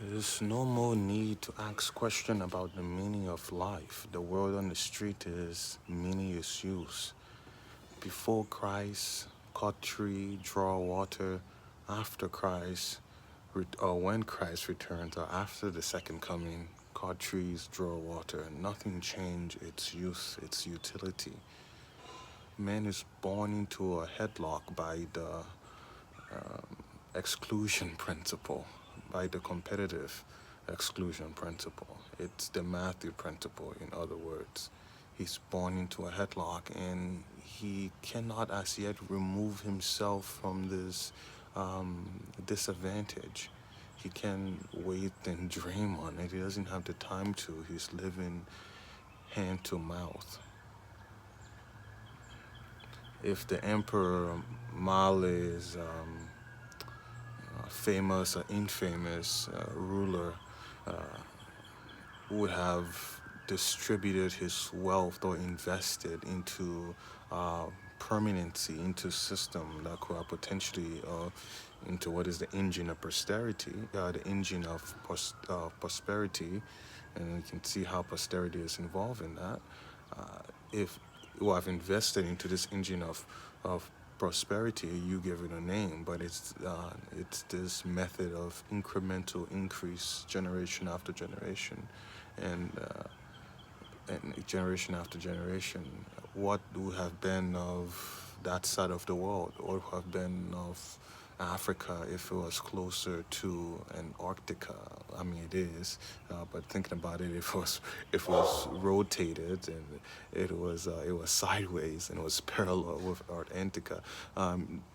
There's no more need to ask question about the meaning of life. The word on the street is meaning is use. Before Christ, cut tree, draw water. After Christ, or when Christ returns, or after the second coming, cut trees, draw water. Nothing changed its use, its utility. Man is born into a headlock by the exclusion principle, by the competitive exclusion principle. It's the Matthew principle, in other words. He's born into a headlock and he cannot as yet remove himself from this disadvantage. He can wait and dream on it. He doesn't have the time to. He's living hand to mouth. If the Emperor Male is famous or infamous ruler uh, would have distributed his wealth or invested into permanency, into system that could potentially into what is the engine of posterity, the engine of prosperity, and you can see how posterity is involved in that. If you have invested into this engine of prosperity, you give it a name, but it's this method of incremental increase, generation after generation, and generation after generation. What would have been of that side of the world, or would have been of Africa if it was closer to Antarctica? I mean, it is, but thinking about it, if it was rotated and it was sideways and it was parallel with Antarctica.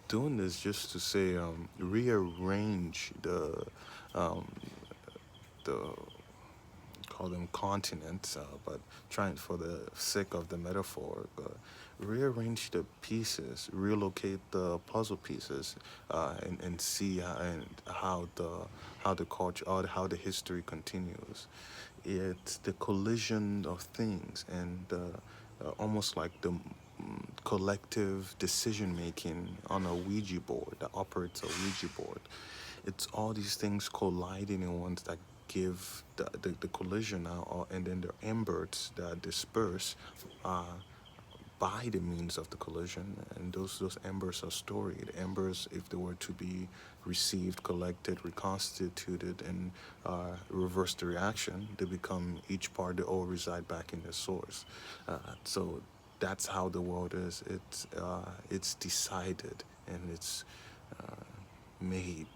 Doing this just to say, rearrange the call them continents, but trying for the sake of the metaphor, rearrange the pieces, relocate the puzzle pieces, and see how the culture, or how the history continues. It's the collision of things, and almost like the collective decision making on a Ouija board that operates a Ouija board. It's all these things colliding in ones that give the collision now, and then the embers that disperse by the means of the collision, and those embers are storied. Embers, if they were to be received, collected, reconstituted, and reverse the reaction, they become each part, they all reside back in the source. So that's how the world is. It's decided and it's made